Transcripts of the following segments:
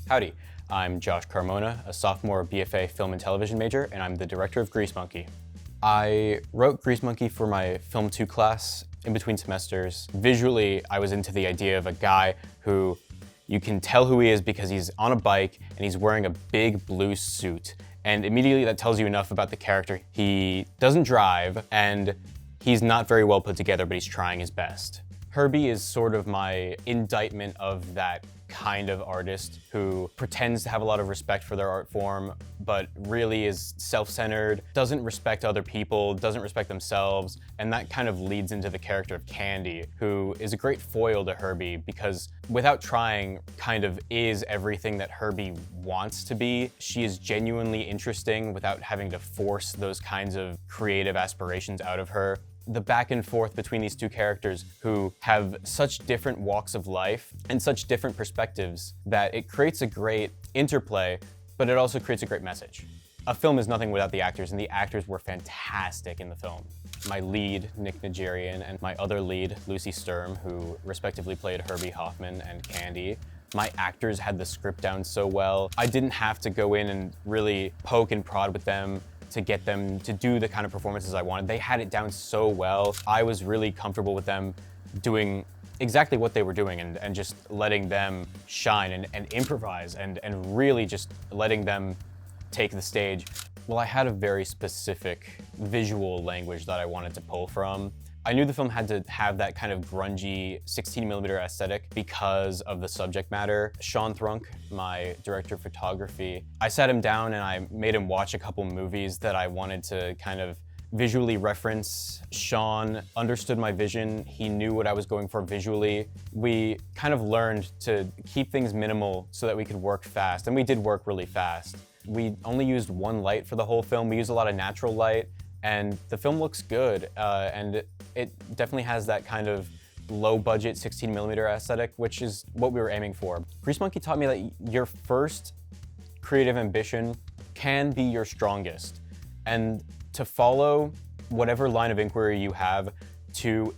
Howdy, I'm Josh Carmona, a sophomore BFA film and television major, and I'm the director of Grease Monkey. I wrote Grease Monkey for my Film 2 class in between semesters. Visually, I was into the idea of a guy who you can tell who he is because he's on a bike and he's wearing a big blue suit. And immediately that tells you enough about the character. He doesn't drive and he's not very well put together, but he's trying his best. Herbie is sort of my indictment of that kind of artist who pretends to have a lot of respect for their art form, but really is self-centered, doesn't respect other people, doesn't respect themselves, and that kind of leads into the character of Candy, who is a great foil to Herbie because without trying, kind of is everything that Herbie wants to be. She is genuinely interesting without having to force those kinds of creative aspirations out of her. The back and forth between these two characters who have such different walks of life and such different perspectives that it creates a great interplay, but it also creates a great message. A film is nothing without the actors, and the actors were fantastic in the film. My lead, Nick Najarian, and my other lead, Lucy Sturm, who respectively played Herbie Hoffman and Candy. My actors had the script down so well. I didn't have to go in and really poke and prod with them to get them to do the kind of performances I wanted. They had it down so well. I was really comfortable with them doing exactly what they were doing and just letting them shine and improvise and really just letting them take the stage. Well, I had a very specific visual language that I wanted to pull from. I knew the film had to have that kind of grungy 16mm aesthetic because of the subject matter. Thrunk, my director of photography, I sat him down and I made him watch a couple movies that I wanted to kind of visually reference. Sean understood my vision. He knew what I was going for visually. We kind of learned to keep things minimal so that we could work fast, and we did work really fast. We only used one light for the whole film. We used a lot of natural light, and the film looks good, and it definitely has that kind of low-budget 16mm aesthetic, which is what we were aiming for. Grease Monkey taught me that your first creative ambition can be your strongest, and to follow whatever line of inquiry you have to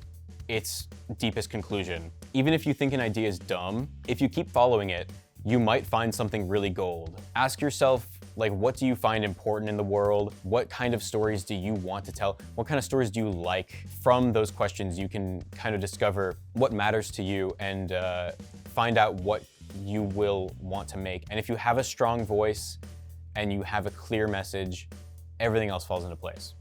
its deepest conclusion. Even if you think an idea is dumb, if you keep following it, you might find something really gold. Ask yourself, like, what do you find important in the world? What kind of stories do you want to tell? What kind of stories do you like? From those questions, you can kind of discover what matters to you and find out what you will want to make. And if you have a strong voice and you have a clear message, everything else falls into place.